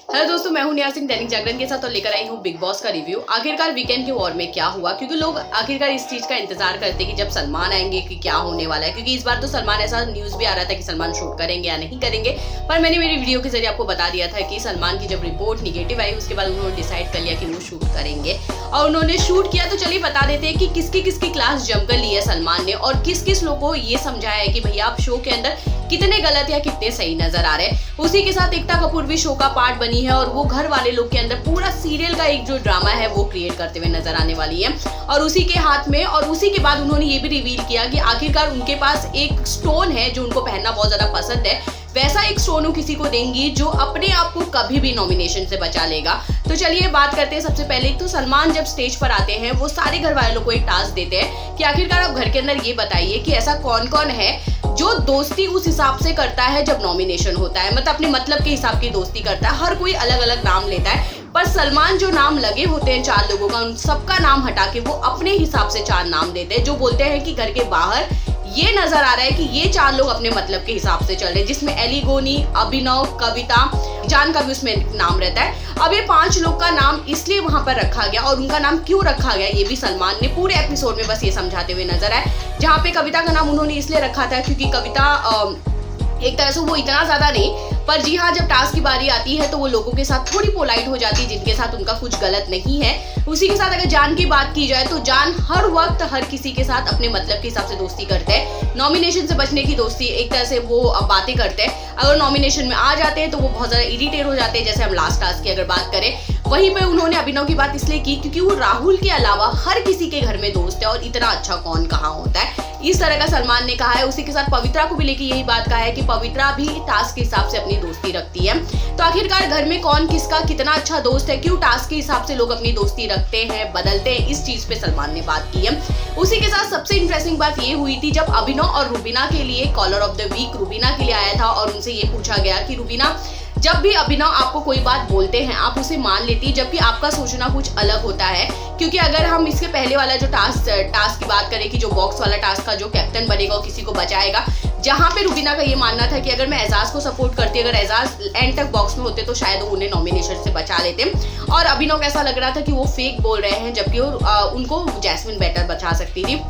Hello दोस्तों, मैं हूं नेहा सिंह दैनिक जागरण के साथ और लेकर आई हूं बिग बॉस का रिव्यू। आखिरकार वीकेंड के वॉर में क्या हुआ, क्योंकि लोग आखिरकार इस चीज का इंतजार करते कि जब सलमान आएंगे कि क्या होने वाला है। क्योंकि इस बार तो सलमान, ऐसा न्यूज भी आ रहा था कि सलमान शूट करेंगे या नहीं करेंगे, पर मैंने मेरी वीडियो के जरिए आपको बता दिया था कि सलमान की जब रिपोर्ट निगेटिव आई उसके बाद उन्होंने डिसाइड कर लिया कि वो शूट करेंगे और उन्होंने शूट किया। तो चलिए बता देते हैं कि किसकी क्लास जमकर ली है सलमान ने और किस लोग को ये समझाया है कि भैया आप शो के अंदर कितने गलत या कितने सही नजर आ रहे हैं। उसी के साथ एकता कपूर भी शो का पार्ट बनी है और वो घर वाले लोग के अंदर पूरा सीरियल का एक जो ड्रामा है वो क्रिएट करते हुए नजर आने वाली है। और उसी के हाथ में और उसी के बाद उन्होंने ये भी रिवील किया कि आखिरकार उनके पास एक स्टोन है जो उनको पहनना बहुत ज्यादा पसंद है। वैसा एक स्टोन वो किसी को देंगी जो अपने आप को कभी भी नॉमिनेशन से बचा लेगा। तो चलिए बात करते हैं। सबसे पहले तो सलमान जब स्टेज पर आते हैं वो सारे घर वालों को एक टास्क देते हैं कि आखिरकार आप घर के अंदर ये बताइए कि ऐसा कौन कौन है जो दोस्ती उस हिसाब से करता है जब नॉमिनेशन होता है, मतलब अपने मतलब के हिसाब की दोस्ती करता है। हर कोई अलग अलग नाम लेता है, पर सलमान जो नाम लगे होते हैं 4 लोगों का, उन सबका नाम हटा के वो अपने हिसाब से 4 नाम देते हैं, जो बोलते हैं कि घर के बाहर ये नजर आ रहा है कि ये 4 लोग अपने मतलब के हिसाब से चल रहे हैं, जिसमें एलिगोनी, अभिनव, कविता, जान का भी उसमें नाम रहता है। अब ये 5 लोग का नाम इसलिए वहां पर रखा गया और उनका नाम क्यों रखा गया ये भी सलमान ने पूरे एपिसोड में बस ये समझाते हुए नजर आए। जहाँ पे कविता का नाम उन्होंने इसलिए रखा था क्योंकि कविता एक तरह से वो इतना ज्यादा नहीं, पर जी हाँ, जब टास्क की बारी आती है तो वो लोगों के साथ थोड़ी पोलाइट हो जाती है जिनके साथ उनका कुछ गलत नहीं है। उसी के साथ अगर जान की बात की जाए तो जान हर वक्त हर किसी के साथ अपने मतलब के हिसाब से दोस्ती करते हैं। नॉमिनेशन से बचने की दोस्ती एक तरह से वो बातें करते हैं। अगर नॉमिनेशन में आ जाते हैं तो वो बहुत ज्यादा इरिटेट हो जाते हैं। जैसे हम लास्ट टास्क की अगर बात करें, वहीं पे उन्होंने अभिनव की बात इसलिए की क्योंकि वो राहुल के अलावा हर किसी के घर में दोस्त है और इतना अच्छा कौन कहाँ होता है, इस तरह का सलमान ने कहा है। उसी के साथ पवित्रा को भी लेके यही बात कहा है कि पवित्रा भी टास्क के हिसाब से अपनी दोस्ती रखती है। तो आखिरकार घर में कौन किसका कितना अच्छा दोस्त है, क्यों टास्क के हिसाब से लोग अपनी दोस्ती रखते हैं, बदलते हैं, इस चीज पे सलमान ने बात की है। उसी के साथ सबसे इंटरेस्टिंग बात ये हुई थी जब अभिनव और रुबीना के लिए caller of the week Rubina के लिए आया था और उनसे ये पूछा गया कि रुबीना, जब भी अभिनव आपको कोई बात बोलते हैं आप उसे मान लेती, जबकि आपका सोचना कुछ अलग होता है। क्योंकि अगर हम इसके पहले वाला जो टास्क की बात करें कि जो बॉक्स वाला टास्क का जो कैप्टन बनेगा और किसी को बचाएगा, जहां पे रुबीना का ये मानना था कि अगर मैं एजाज को सपोर्ट करती, अगर एजाज एंड तक बॉक्स में होते तो शायद वो उन्हें नॉमिनेशन से बचा लेते। और अभिनव को ऐसा लग रहा था कि वो फेक बोल रहे हैं, जबकि उनको जैस्मिन बेटर बचा सकती थी।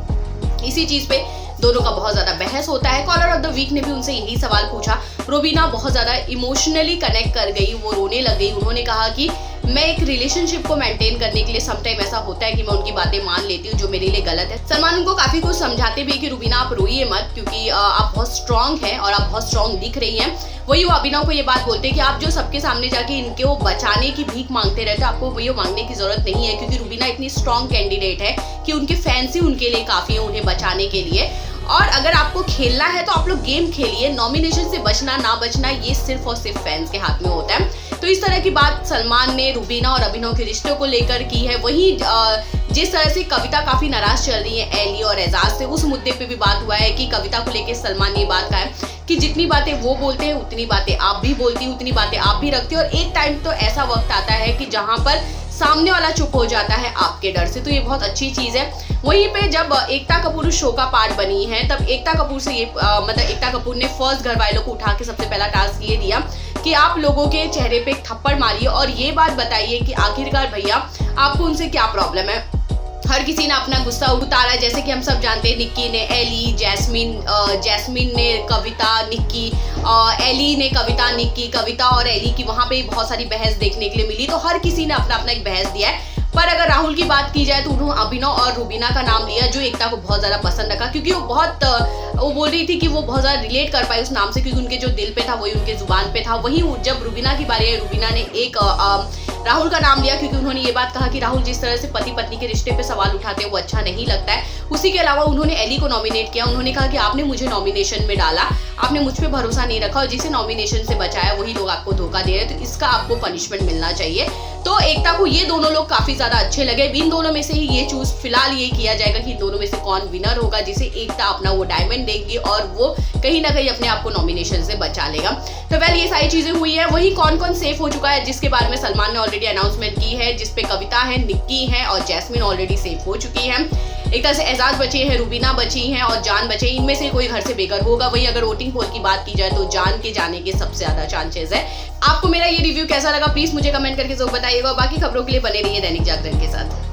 इसी चीज पे दोनों का बहुत ज्यादा बहस होता है। कॉलर ऑफ द वीक ने भी उनसे यही सवाल पूछा। रुबीना बहुत ज्यादा इमोशनली कनेक्ट कर गई, वो रोने लग गई। उन्होंने कहा कि मैं एक रिलेशनशिप को मेंटेन करने के लिए समटाइम ऐसा होता है कि मैं उनकी बातें मान लेती हूँ जो मेरे लिए गलत है। सलमान उनको काफी कुछ समझाते भी कि रुबीना आप रोइए मत, क्योंकि आप बहुत स्ट्रांग हैं और आप बहुत स्ट्रांग दिख रही हैं। वही वो अभिनव को ये बात बोलते हैं कि आप जो सबके सामने जाके इनके वो बचाने की भीख मांगते रहते हो, आपको वही मांगने की जरूरत नहीं है, क्योंकि रुबीना इतनी स्ट्रांग कैंडिडेट है कि उनके फैंस ही उनके लिए काफी है उन्हें बचाने के लिए। और अगर आपको खेलना है तो आप लोग गेम खेलिए, नॉमिनेशन से बचना ना बचना ये सिर्फ और सिर्फ फैंस के हाथ में होता है। तो इस तरह की बात सलमान ने रुबीना और अभिनव के रिश्तों को लेकर की है। वहीं जिस तरह से कविता काफी नाराज चल रही है एली और एजाज से, उस मुद्दे पे भी बात हुआ है कि कविता को लेकर सलमान ने बात कहा है कि जितनी बातें वो बोलते हैं उतनी बातें आप भी बोलती, उतनी बातें आप भी रखती हो, और एक टाइम तो ऐसा वक्त आता है कि जहां पर सामने वाला चुप हो जाता है आपके डर से। तो ये बहुत अच्छी चीज है। वहीं पे जब एकता कपूर शो का पार्ट बनी है तब एकता कपूर से ये मतलब एकता कपूर ने फर्स्ट घर वालों को उठा के सबसे पहला टास्क ये दिया कि आप लोगों के चेहरे पे एक थप्पड़ मारिए और ये बात बताइए कि आखिरकार भैया आपको उनसे क्या प्रॉब्लम है। हर किसी ने अपना गुस्सा उतारा, जैसे कि हम सब जानते हैं निक्की ने एली, जैस्मिन ने कविता, निक्की, एली ने कविता, निक्की, कविता और एली की वहां पे बहुत सारी बहस देखने के लिए मिली। तो हर किसी ने अपना अपना एक बहस दिया है। पर अगर राहुल की बात की जाए तो उन्होंने अभिनव और रुबीना का नाम लिया जो एकता को बहुत ज्यादा पसंद रखा, क्योंकि वो बोल रही थी कि वो बहुत ज्यादा रिलेट कर पाई उस नाम से, क्योंकि उनके जो दिल पे था वही उनके जुबान पे था। वहीं जब रुबीना की बारी आई, रुबीना ने एक राहुल का नाम लिया, क्योंकि उन्होंने ये बात कहा कि राहुल जिस तरह से पति पत्नी के रिश्ते पे सवाल उठाते हैं वो अच्छा नहीं लगता है। उसी के अलावा उन्होंने एली को नॉमिनेट किया। उन्होंने कहा कि आपने मुझे नॉमिनेशन में डाला, आपने मुझ पे भरोसा नहीं रखा और जिसे नॉमिनेशन से बचाया वही लोग आपको धोखा दे रहे हैं, तो इसका आपको पनिशमेंट मिलना चाहिए। तो एकता को ये दोनों लोग काफी ज्यादा अच्छे लगे। इन दोनों में से ही ये चूज फिलहाल ये किया जाएगा कि इन दोनों में से कौन विनर होगा, जिसे एकता अपना वो डायमंड देगी और वो कहीं ना कहीं अपने आप को नॉमिनेशन से बचा लेगा। तो वेल ये सारी चीजें हुई है। वही कौन कौन सेफ हो चुका है जिसके बारे में सलमान ने ऑलरेडी अनाउंसमेंट की है, जिसपे कविता है, निक्की है और जैस्मिन ऑलरेडी सेफ हो चुकी है। एक तरह से एजाज बचे हैं, रुबीना बची हैं और जान बचे। इनमें से कोई घर से बेघर होगा। वही अगर वोटिंग पोल की बात की जाए तो जान के जाने के सबसे ज्यादा चांसेस है। आपको मेरा ये रिव्यू कैसा लगा प्लीज मुझे कमेंट करके जरूर बताइएगा। बाकी खबरों के लिए बने रहिए दैनिक जागरण के साथ।